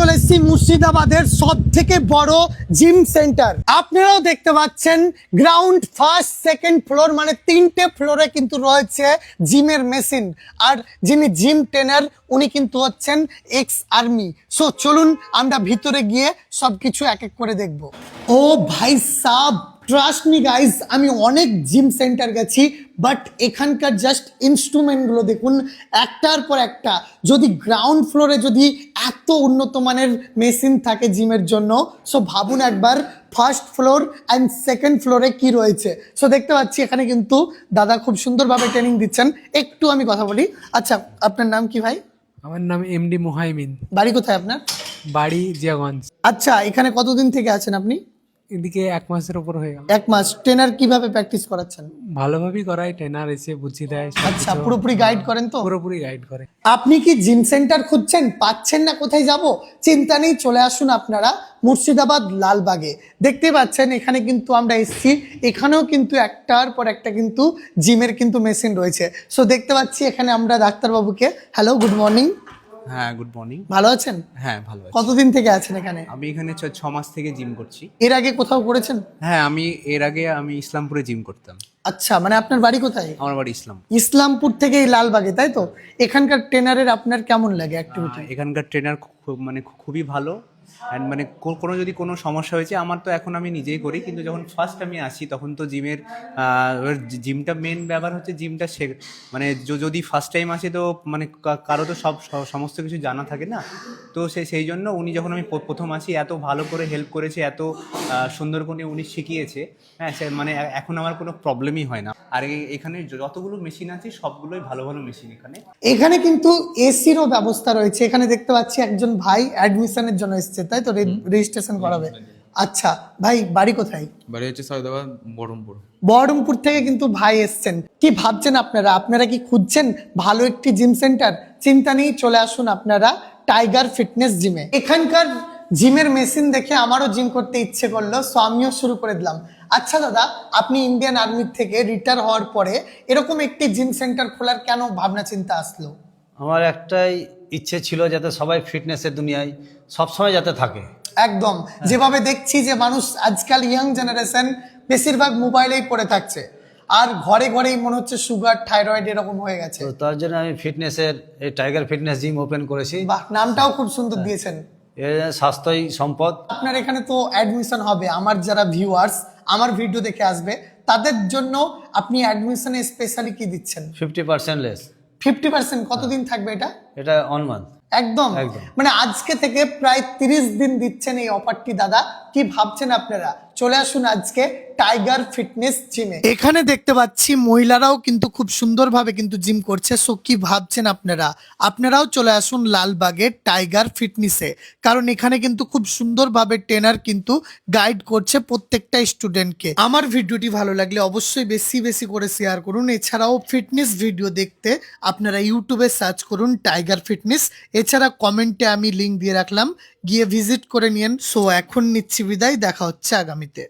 চলে এসেছি মুর্শিদাবাদের সব থেকে বড় জিম সেন্টার। আপনারাও দেখতে পাচ্ছেন গ্রাউন্ড ফার্স্ট সেকেন্ড ফ্লোর মানে তিনটে ফ্লোরে কিন্তু রয়েছে জিমের মেশিন। আর যিনি জিম ট্রেনার উনি কিন্তু হচ্ছেন এক্স আর্মি। সো চলুন আমরা ভিতরে গিয়ে সবকিছু এক এক করে দেখব। ও ভাই সাব, ট্রাস্ট মি গাইজ, আমি অনেক জিম সেন্টার গেছি, বাট এখানকার জাস্ট ইনস্ট্রুমেন্টগুলো দেখুন একটার পর একটা। যদি গ্রাউন্ড ফ্লোরে যদি এত উন্নত মানের মেশিন থাকে জিমের জন্য, সো ভাবুন একবার ফার্স্ট ফ্লোর অ্যান্ড সেকেন্ড ফ্লোরে কি রয়েছে। সো দেখতে পাচ্ছি এখানে কিন্তু দাদা খুব সুন্দরভাবে ট্রেনিং দিচ্ছেন। একটু আমি কথা বলি। আচ্ছা, আপনার নাম কি ভাই? আমার নাম এমডি মুহাইমিন। বাড়ি কোথায় আপনার? বাড়ি জিয়াগঞ্জ। আচ্ছা, এখানে কতদিন থেকে আছেন আপনি? এদিকে 1 মাসের উপর হয়ে গেল। 1 মাস। ট্রেনার কিভাবে প্র্যাকটিস করাচ্ছেন? ভালোভাবেই করায়, ট্রেনার এসে বুঝিয়ে দেয়। আচ্ছা, পুরোপুরি গাইড করেন তো? পুরোপুরি গাইড করে। আপনি কি জিম সেন্টার খুঁজছেন, পাচ্ছেন না কোথায় যাব? চিন্তা নেই, চলে আসুন আপনারা মুর্শিদাবাদ লালবাগে। দেখতে পাচ্ছেন এখানে কিন্তু আমরা এসেছি, এখানেও কিন্তু একটার পর একটা কিন্তু জিমের কিন্তু মেশিন রয়েছে। সো দেখতে পাচ্ছি এখানে আমরা ডাক্তারবাবুকে। Hello, good morning. হ্যাঁ, গুড মর্নিং। ভালো আছেন? হ্যাঁ, ভালো আছি। কতদিন থেকে আছেন এখানে? আমি এখানে 6 মাস থেকে জিম করছি। এর আগে কোথাও করেছেন? হ্যাঁ, এর আগে আমি ইসলামপুরে জিম করতাম। আচ্ছা, মানে আপনার বাড়ি কোথায়? আমার বাড়ি ইসলাম। ইসলামপুর থেকে এই লালবাগে, তাই তো? এখানকার ট্রেনারের আপনার কেমন লাগে অ্যাক্টিভিটি? এখানকার ট্রেনার খুবই ভালো। অ্যান্ড মানে কোনো যদি কোনো সমস্যা হয়েছে, আমার তো এখন আমি নিজেই করি, কিন্তু যখন ফার্স্ট আমি আসি তখন তো জিমটা মেন ব্যাপার হচ্ছে জিমটা মানে যদি ফার্স্ট টাইম আসে তো মানে কারো তো সমস্ত কিছু জানা থাকে না। তো সেই জন্য উনি যখন আমি প্রথম আসি এত ভালো করে হেল্প করেছে, এত সুন্দর করে উনি শিখিয়েছে। হ্যাঁ, মানে এখন আমার কোনো প্রবলেমই হয় না। আর এখানে যতগুলো মেশিন আছে সবগুলোই ভালো ভালো মেশিন। এখানে কিন্তু এসিরও ব্যবস্থা রয়েছে। এখানে দেখতে পাচ্ছি একজন ভাই অ্যাডমিশনের জন্য এসেছে, তাই তো? রেজিস্ট্রেশন করাবে। আচ্ছা ভাই, বাড়ি কোথায়? বাড়ি হচ্ছে সৈয়দাবাদ, বহরমপুর। বহরমপুর থেকে কিন্তু ভাই এসছেন। কি ভাবছেন আপনারা? আপনারা কি খুঁজছেন ভালো একটি জিম সেন্টার? চিন্তা নেই, চলে আসুন আপনারা টাইগার ফিটনেস জিমে। এখানকার জিমের মেশিন দেখে আমারও জিম করতে ইচ্ছে করলো, সো আমিও শুরু করে দিলাম। আচ্ছা দাদা, আপনি ইন্ডিয়ান আর্মি থেকে রিটায়ার হওয়ার পরে এরকম একটি জিম সেন্টার খোলার কেন ভাবনা চিন্তা আসলো? আমার একটাই ইচ্ছে ছিল যাতে সবাই ফিটনেসের দুনিয়ায় সবসময় যাতে থাকে। একদম, যেভাবে দেখছি যে মানুষ আজকাল ইয়াং জেনারেশন বেশিরভাগ মোবাইলেই পড়ে থাকছে, আর ঘরে ঘরেই মনে হচ্ছে সুগার, থাইরয়েড এরকম হয়ে গেছে। তো তার জন্য আমি ফিটনেসের এই টাইগার ফিটনেস জিম ওপেন করেছি। বাহ, নামটাও খুব সুন্দর দিয়েছেন। এর স্বাস্থ্যই সম্পদ। আপনার এখানে তো অ্যাডমিশন হবে, আমার যারা ভিউয়ার্স আমার ভিডিও দেখে আসবে তাদের জন্য আপনি অ্যাডমিশনে স্পেশালি কি দিচ্ছেন? 50% লেস। 50%? কতদিন থাকবে এটা? এটা 1 মান্থ। একদম, মানে আজকে থেকে প্রায় 30 দিন দিচ্ছেন এই অফারটি। দাদা, কি ভাবছেন আপনারা? চলে আসুন আজকে টাইগার ফিটনেস জিমে। এখানে দেখতে পাচ্ছি মহিলারাও কিন্তু খুব সুন্দরভাবে কিন্তু জিম করছে। সো কি ভাবছেন আপনারা? আপনারাও চলে আসুন লালবাগের টাইগার ফিটনেসে, কারণ এখানে কিন্তু খুব সুন্দরভাবে ট্রেনার কিন্তু গাইড করছে প্রত্যেকটা স্টুডেন্টকে। আমার ভিডিওটি ভালো লাগলে অবশ্যই বেশি বেশি করে শেয়ার করুন। এছাড়াও ফিটনেস ভিডিও দেখতে আপনারা ইউটিউবে সার্চ করুন টাইগার ফিটনেস। এছাড়া কমেন্টে আমি লিঙ্ক দিয়ে রাখলাম, গিয়ে ভিজিট করে নিন। সো এখন নিচ্ছি বিদায়, দেখা হচ্ছে আগামীতে।